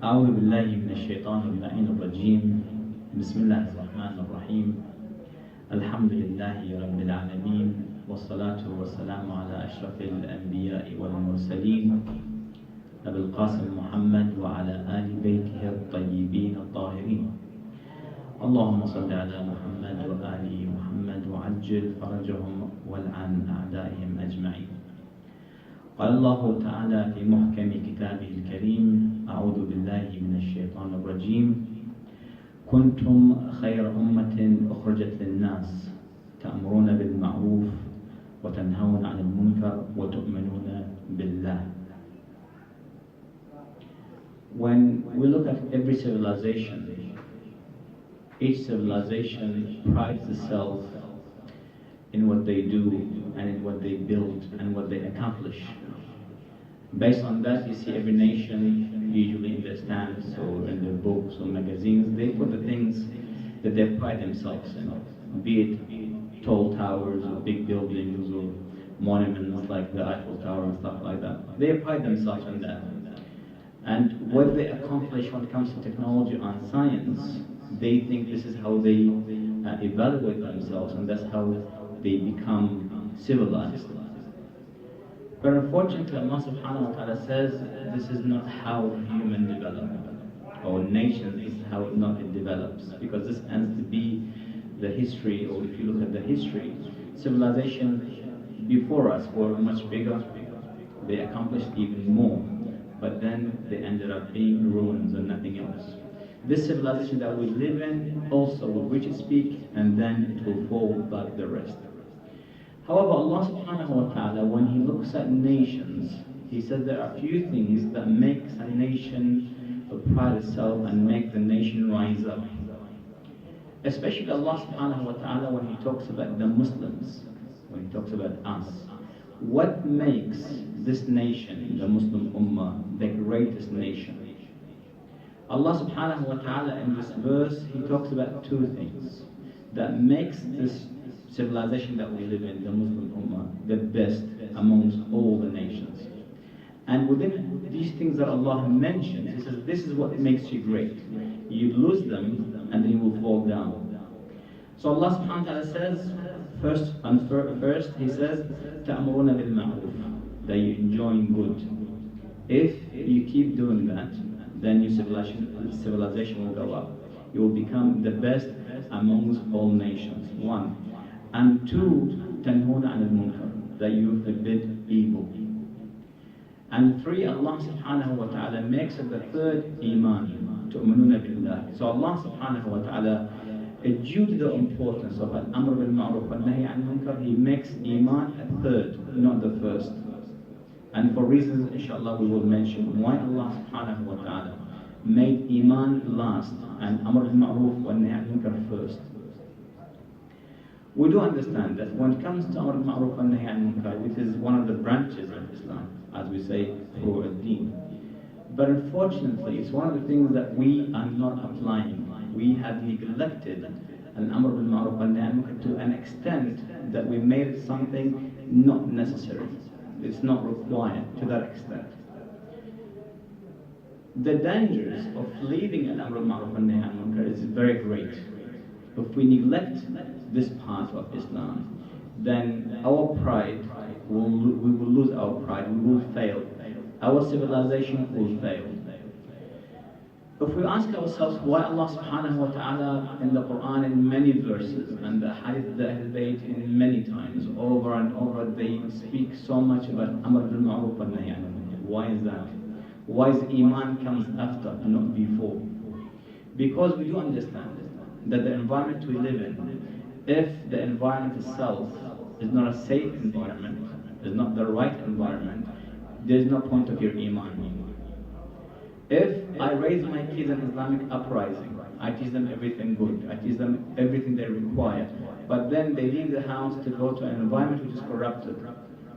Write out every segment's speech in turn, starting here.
أعوذ بالله من الشيطان اللعين الرجيم. بسم الله الرحمن الرحيم. الحمد لله رب العالمين، والصلاة والسلام على أشرف الأنبياء والمرسلين أبي القاسم محمد وعلى آل بيته الطيبين الطاهرين. اللهم صل على محمد وآل محمد وعجل فرجهم والعن أعدائهم أجمعين. قال الله تعالى في محكم كتابه الكريم: أعوذ بالله من الشيطان الرجيم. كنتم خير أمة أخرجت للناس تأمرون بالمعروف وتنهون عن المنكر وتؤمنون بالله. When we look at every civilization, each civilization prides itself in what they do and in what they build and what they accomplish. Based on that, you see every nation, usually in their stamps or in their books or magazines, they put the things that they pride themselves in, be it tall towers or big buildings or monuments like the Eiffel Tower and stuff like that. They pride themselves in that. And what they accomplish when it comes to technology and science, they think this is how they evaluate themselves, and that's how they become civilized. But unfortunately, Allah subhanahu wa ta'ala says this is not how humans develop, or nations, this is how not it develops, because this ends to be the history, or if you look at the history, civilization before us were much bigger, they accomplished even more, but then they ended up being ruins and nothing else. This civilization that we live in also will reach its peak, and then it will fall like the rest. However, Allah subhanahu wa ta'ala, when He looks at nations, He says there are a few things that makes a nation pride itself and make the nation rise up. Especially Allah subhanahu wa ta'ala, when He talks about the Muslims, when He talks about us, what makes this nation, the Muslim Ummah, the greatest nation? Allah subhanahu wa ta'ala in this verse, He talks about two things that makes this civilization that we live in, the Muslim Ummah, the best amongst all the nations. And within these things that Allah mentions, He says, this is what makes you great. You lose them and then you will fall down. So Allah subhanahu wa ta'ala says, first He says, تَأْمُرُونَ بِالْمَعْرُوفِ, that you enjoying good. If you keep doing that, then your civilization will go up. You will become the best amongst all nations. One. And two, تنهون عن المنكر, that you forbid evil. And three, Allah subhanahu wa ta'ala makes it the third, iman, تؤمنون بالله. So Allah subhanahu wa ta'ala, due to the importance of al-amr bil-ma'ruf wal-nahy an-munkar, He makes iman a third, not the first. And for reasons, inshallah, we will mention why Allah subhanahu wa ta'ala made iman last and amr bil-ma'ruf wal-nahy an-munkar first. We do understand that when it comes to amr bil-ma'ruf wal-nahy an-munkar, which is one of the branches of Islam, as we say, for ad-deen. But unfortunately, it's one of the things that we are not applying. We have neglected al-amr bil-ma'ruf wal-nahy an-munkar to an extent that we made it something not necessary. It's not required to that extent. The dangers of leaving al-amr bil-ma'ruf wal-nahy an-munkar is very great. If we neglect this part of Islam, then our pride, we will lose our pride, we will fail. Our civilization will fail. If we ask ourselves why Allah subhanahu wa ta'ala in the Quran in many verses and the hadith of the Al-Bayt in many times, over and over, they speak so much about amr bil-ma'ruf wal-nahy an-munkar. Why is that? Why is iman comes after, not before? Because we do understand that the environment we live in, if the environment itself is not a safe environment, is not the right environment, there is no point of your iman. If I raise my kids in Islamic uprising, I teach them everything good, I teach them everything they require, but then they leave the house to go to an environment which is corrupted,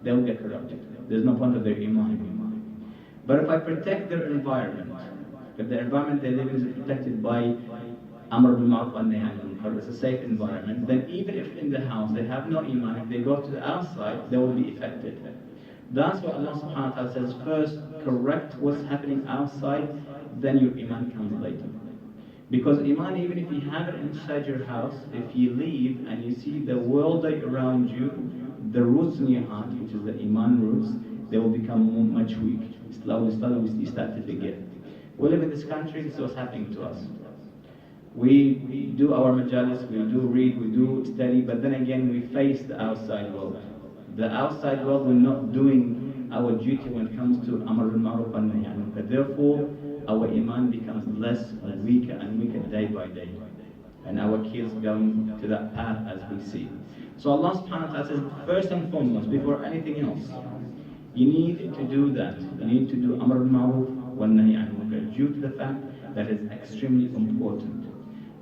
they will get corrupted. There's no point of their iman. But if I protect their environment, if the environment they live in is protected by amr bil-ma'ruf wal-nahy an-munkar, it's a safe environment, then even if in the house they have no iman, if they go to the outside, they will be affected. That's why Allah subhanahu wa ta'ala says first, correct what's happening outside, then your iman comes later. Because iman, even if you have it inside your house, if you leave and you see the world around you, the roots in your heart, which is the iman roots, they will become much weak. Slowly, you start to forget. We live in this country, this is what's happening to us. We do our majalis, we do read, we do study, but then again we face the outside world. The outside world, we're not doing our duty when it comes to Amr bil Ma'ruf and Nahy anil Munkar. Therefore, our iman becomes less and weaker day by day. And our kids going to that path as we see. So Allah subhanahu wa ta'ala says, first and foremost, before anything else, you need to do that. You need to do Amr bil Ma'ruf wa Nahy anil Munkar, due to the fact that it's extremely important.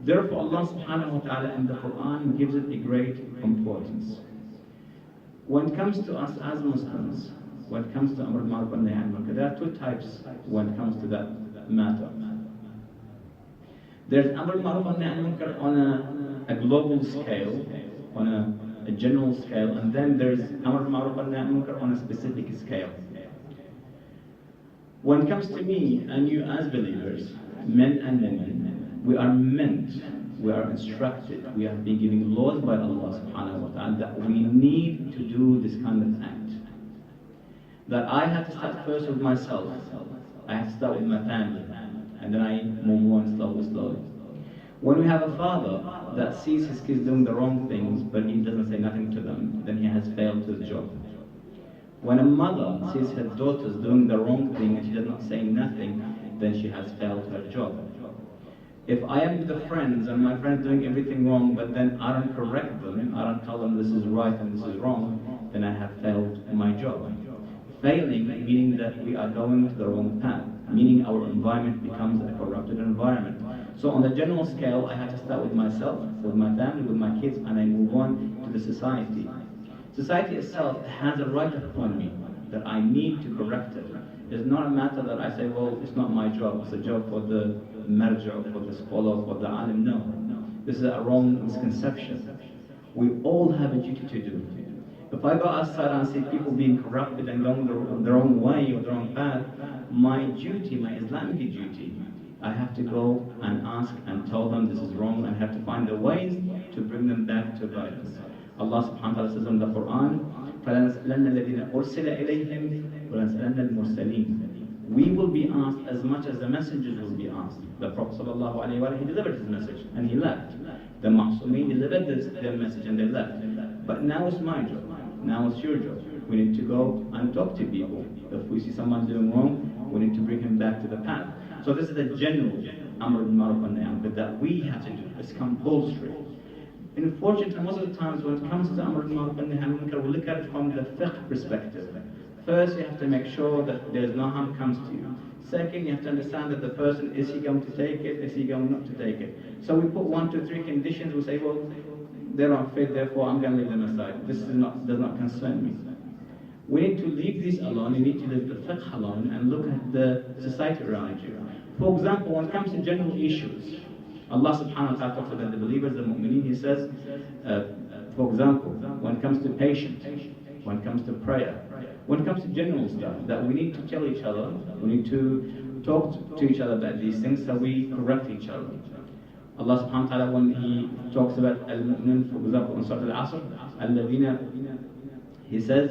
Therefore, Allah subhanahu wa ta'ala in the Quran gives it a great importance. When it comes to us as Muslims, when it comes to Amr bil Ma'ruf wa Nahy anil Munkar, there are two types when it comes to that matter. There's Amr bil Ma'ruf wa Nahy anil Munkar on a global scale, on a general scale, and then there's Amr bil Ma'ruf wa Nahy anil Munkar on a specific scale. When it comes to me and you as believers, men and women, we are meant, we are instructed, we have been given laws by Allah subhanahu wa ta'ala that we need to do this kind of act. That I have to start first with myself, I have to start with my family, and then I move on slowly. When we have a father that sees his kids doing the wrong things, but he doesn't say nothing to them, then he has failed his job. When a mother sees her daughters doing the wrong thing and she does not say nothing, then she has failed her job. If I am with the friends and my friends doing everything wrong, but then I don't correct them, I don't tell them this is right and this is wrong, then I have failed my job. Failing meaning that we are going to the wrong path, meaning our environment becomes a corrupted environment. So on the general scale, I have to start with myself, with my family, with my kids, and I move on to the society. Society itself has a right upon me that I need to correct it. It's not a matter that I say, well, it's not my job, it's a job for the marja, for the scholar, for the alim. No. This is a wrong misconception. We all have a duty to do. If I go outside and see people being corrupted and going the wrong way or the wrong path, my duty, my Islamic duty, I have to go and ask and tell them this is wrong and have to find the ways to bring them back to guidance. Allah subhanahu wa ta'ala says in the Quran, فَلَنَسْأَلَنَّ الَّذِينَ أُرْسِلَ إِلَيْهِمْ وَلَنَسْأَلَنَّ الْمُرْسَلِينَ. We will be asked as much as the messengers will be asked. The Prophet sallallahu alayhi wa sallam, he delivered his message and he left. The Ma'asumeen delivered their message and they left. But now it's my job. Now it's your job. We need to go and talk to people. If we see someone doing wrong, we need to bring him back to the path. So this is the general Amr bil Ma'ruf wa Nahy anil Munkar that we have to do. It's compulsory. Unfortunately, most of the times when it comes to Amr bil Ma'ruf wa Nahy anil Munkar, we look at it from the fiqh perspective. First, you have to make sure that there's no harm comes to you. Second, you have to understand that the person, is he going to take it, is he going not to take it? So we put 1, 2, 3 conditions, we say, well, they're unfit, therefore I'm going to leave them aside. This does not concern me. We need to leave this alone, you need to leave the fiqh alone and look at the society around you. For example, when it comes to general issues, Allah subhanahu wa ta'ala talks about the believers, the mu'mineen, he says, for example, when it comes to patience, when it comes to prayer, when it comes to general stuff, that we need to tell each other, we need to talk to each other about these things so we correct each other. Allah subhanahu wa ta'ala, when he talks about al-mu'min, for example, in Surah Al-Asr, al-ladhina, he says,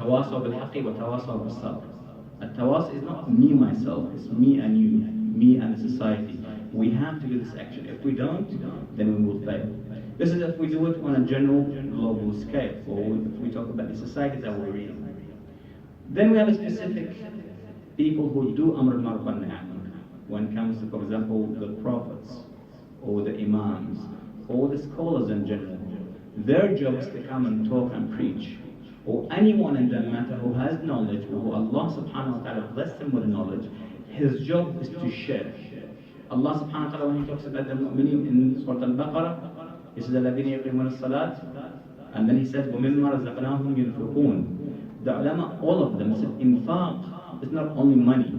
tawasaw bil-haqqi wa tawasaw bil-sabr. At-tawas is not me, myself, it's me and you, me and the society. We have to do this action. If we don't, then we will fail. This is if we do it on a general global scale, or if we talk about the society that we're in. Then we have a specific people who do Amr bil Ma'ruf wa Nahy anil Munkar. When it comes to, for example, the prophets, or the imams, or the scholars in general. Their job is to come and talk and preach. Or anyone in that matter who has knowledge, or who Allah subhanahu wa ta'ala blessed him with knowledge, his job is to share. Allah subhanahu wa ta'ala, when he talks about the mu'mineen in Surah Al-Baqarah, he says, الَّذِينَ يُقِيمُونَ الصَّلَاةَ, and then he says, وَمِمَّا رَزَقْنَاهُمْ يُنْفِقُونَ. The ulama, all of them said, infaq is not only money,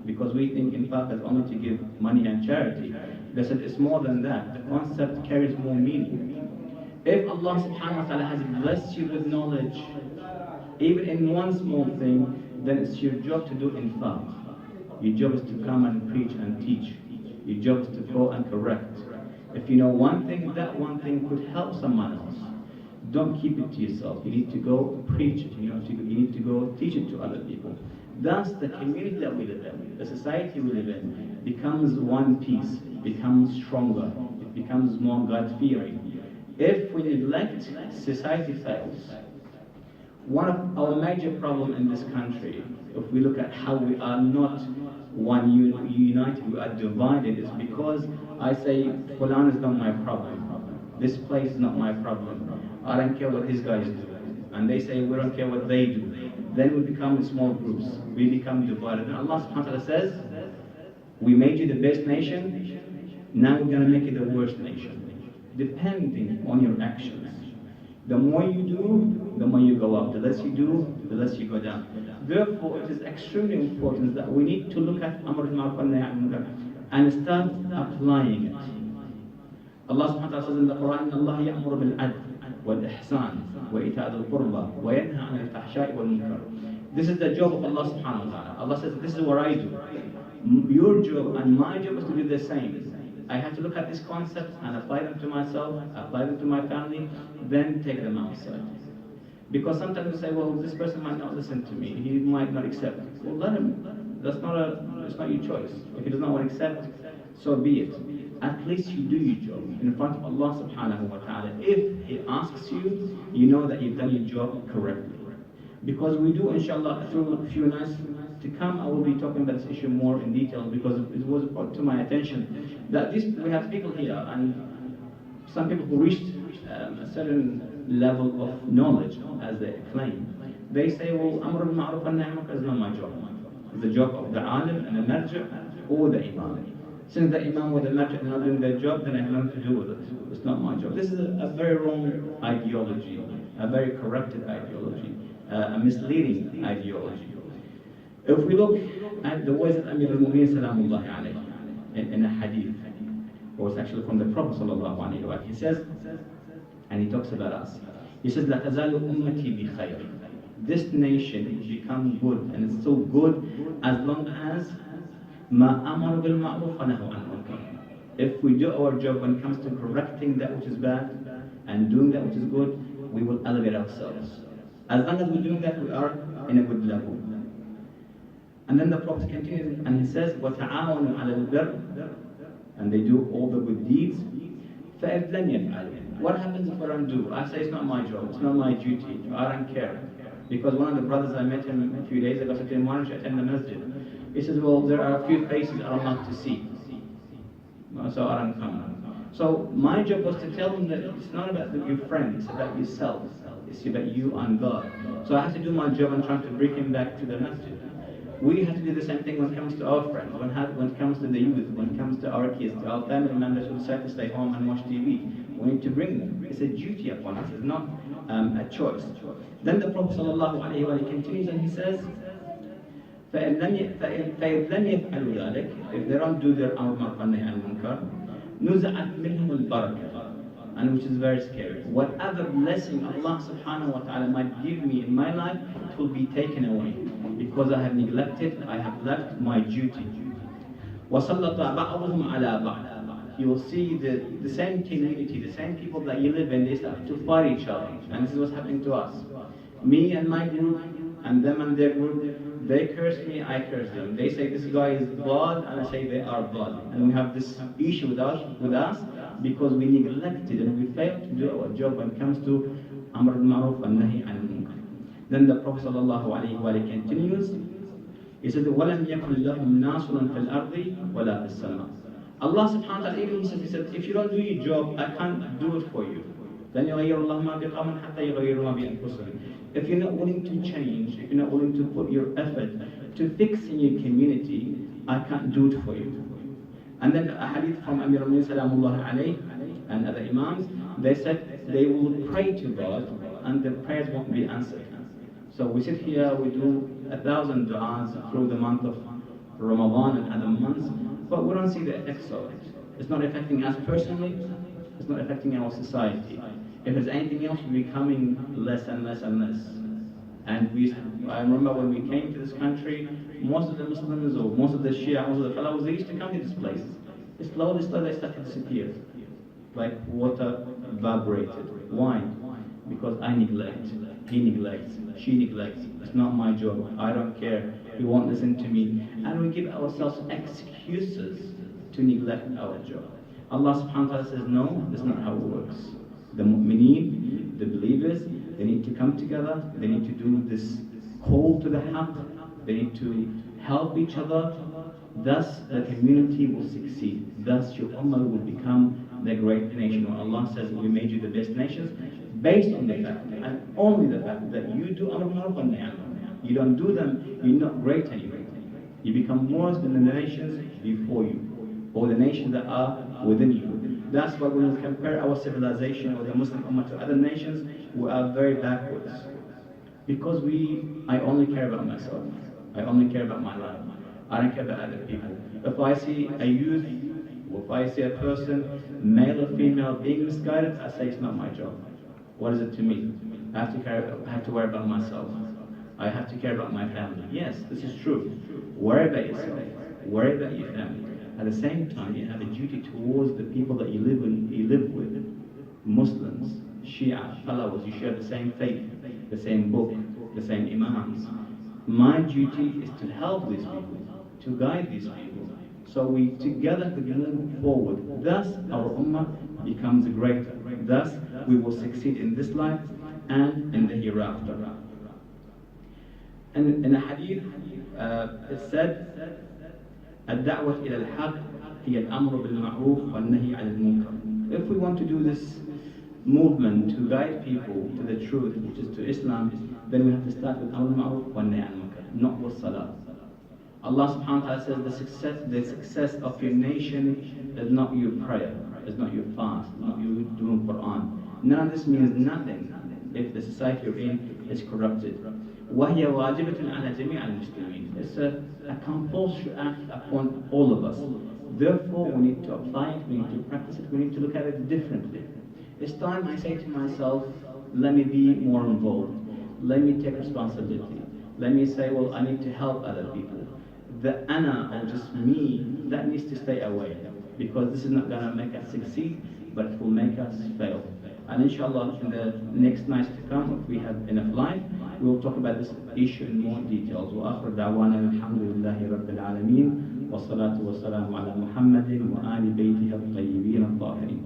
because we think infaq is only to give money and charity. They said it's more than that. The concept carries more meaning. If Allah subhanahu wa ta'ala has blessed you with knowledge, even in one small thing, then it's your job to do infaq. Your job is to come and preach and teach. Your job is to go and correct. If you know one thing, that one thing could help someone else. Don't keep it to yourself. You need to go preach it. You need to go teach it to other people. Thus, the community that we live in, the society we live in, becomes one piece, becomes stronger, it becomes more God-fearing. If we neglect, society fails. One of our major problems in this country, if we look at how we are not one united, we are divided, is because I say, Fulan is not my problem. This place is not my problem. I don't care what these guys do. And they say, we don't care what they do. Then we become small groups. We become divided. And Allah subhanahu wa ta'ala says, we made you the best nation, now we're going to make you the worst nation. Depending on your actions. The more you do, the more you go up. The less you do, the less you go down. Therefore, it is extremely important that we need to look at Amr al-Ma'ruf and start applying it. Allah subhanahu wa ta'ala says in the Quran, Allah ya'mur bil-'adl wal-ihsan wa ita'i al-qurba wa yanha 'anil fahsha'i wal-munkar. This is the job of Allah subhanahu wa ta'ala. Allah says, this is what I do. Your job and my job is to do the same. I have to look at these concepts and apply them to myself, apply them to my family, then take them outside. Because sometimes we say, well, this person might not listen to me, he might not accept. Well, let him. It's not your choice. If he does not want to accept, so be it. At least you do your job in front of Allah subhanahu wa ta'ala. If He asks you, you know that you've done your job correctly. Because we do, inshallah, through a few nights to come, I will be talking about this issue more in detail, because it was brought to my attention that we have people here, and some people who reached a certain level of knowledge, as they claim. They say, well, Amr al-Ma'ruf and Nahy is not my job. It's the job of the alim and the marja or the imam. Since the imam or the marja are not doing their job, then I have nothing to do with it. It's not my job. This is a very wrong ideology, a very corrupted ideology, a misleading ideology. If we look at the words of Amir al-Mu'mineen Salamullahi alayhi in a hadith, or it's actually from the Prophet sallallahu alayhi wa sallam, he says, and he talks about us, he says, لا تزال أمتي بخير. This nation will become good, and it's so good as long as ما أمر بالمعروف ونهى عن المنكر. If we do our job when it comes to correcting that which is bad and doing that which is good, we will elevate ourselves. As long as we're doing that, we are in a good level. And then the Prophet continues and he says, وَتَعَاوَنُوا عَلَى الْبِرِّ, and they do all the good deeds. فَإِذْ لَمْ يَفْعَلُوا. What happens if I don't do? I say it's not my job, it's not my duty, I don't care. Because one of the brothers, I met him a few days ago, said to him, why don't you attend the masjid? He says, well, there are a few faces I don't like to see, so I don't come. So my job was to tell him that it's not about your friend, it's about yourself. It's about you and God. So I have to do my job and try to bring him back to the masjid. We have to do the same thing when it comes to our friends, when it comes to the youth, when it comes to our kids, to our family members who decide to stay home and watch TV. We need to bring them. It's a duty upon us, it's not a choice. Then the Prophet ﷺ continues and he says, فَإِذْ لَمْ يَفْعَلُوا ذَلِكَ, if they don't do their Amr bil-Ma'ruf and Nahy anil Munkar, نُزَعَتْ مِنْهُمُ الْبَرَكَةُ, and which is very scary. Whatever blessing Allah subhanahu wa ta'ala might give me in my life, it will be taken away. Because I have neglected, I have left my duty. وَسَلَّطَ بَعْضُهُمْ عَلَى بَعْضٍ. You will see the same community, the same people that you live in, they start to fight each other. And this is what's happening to us. Me and my group, and them and their group, they curse me, I curse them. They say this guy is blood, and I say they are blood. And we have this issue with us because we neglected and we failed to do our job when it comes to Amr al-Ma'ruf and Nahy anil Munkar. Then the Prophet ﷺ continues. He says, وَلَمْ يَكُنْ لَهُمْ نَاصُرٌ فِي الْأَرْضِ وَلَا فِي السَّمَاءِ. Allah subhanahu wa ta'ala even he said, if you don't do your job, I can't do it for you. Then يَغَيِّرُ اللَّهُ مَا بِقَوْمٍ حَتَّى يَغَيِّرُوا مَا بِأَنفُسِهِمْ. If you're not willing to change, if you're not willing to put your effort to fix in your community, I can't do it for you. And then a hadith from Amir al-Mu'mineen Salamullahi alayhi and other imams, they said they will pray to God and their prayers won't be answered. So we sit here, we do 1,000 du'as through the month of Ramadan and other months, but we don't see the effects of it. It's not affecting us personally, it's not affecting our society. If there's anything else, we're becoming less and less and less. And I remember when we came to this country, most of the Muslims or most of the Shia, most of the fellows, they used to come to this place. Slowly, slowly, they started to disappear. Like water evaporated. Why? Because I neglect, he neglects, she neglects. It's not my job, I don't care, he won't listen to me. And we give ourselves excuses to neglect our job. Allah subhanahu wa ta'ala says, no, that's not how it works. The mu'mineen, the believers, they need to come together, they need to do this call to the haqq, they need to help each other. Thus the community will succeed. Thus your ummah will become the great nation. When Allah says we made you the best nations, based on the fact and only the fact that you do amr ma'ruf wa nahy anil munkar. You don't do them, you're not great anymore. You become worse than the nations before you, or the nations that are within you. That's why when we compare our civilization or the Muslim ummah to other nations, we are very backwards. Because I only care about myself. I only care about my life. I don't care about other people. If I see a youth, or if I see a person, male or female, being misguided, I say it's not my job. What is it to me? I have to worry about myself. I have to care about my family. Yes, this is true. Worry about yourself. Worry about your family. At the same time, you have a duty towards the people that you live with. Muslims, Shia, fellows, you share the same faith, the same book, the same imams. My duty is to help these people, to guide these people, so we together could move forward. Thus our ummah becomes greater. Thus we will succeed in this life and in the hereafter. And in a hadith it said, الدعوة إلى الحق هي الأمر بالمعروف والنهي عن المنكر. If we want to do this movement to guide people to the truth, which is to Islam, then we have to start with amr ma'ruf wa nahy anil munkar, not with salah. Allah subhanahu wa ta'ala says the success of your nation is not your prayer, is not your fast, not you doing Quran. None of this means nothing if the society you're in is corrupted. وهي واجبة على جميع المسلمين. It's a compulsory act upon all of us. Therefore we need to apply it, we need to practice it, we need to look at it differently. It's time I say to myself, let me be more involved. Let me take responsibility. Let me say, well, I need to help other people. The ana, or just me, that needs to stay away. Because this is not going to make us succeed, but it will make us fail. And inshallah, in the next nights to come, if we have enough life, we will talk about this issue in more details. وآخر دعوانا الحمد لله رب العالمين والصلاة والسلام على محمد وآل بيته الطيبين الطاهرين.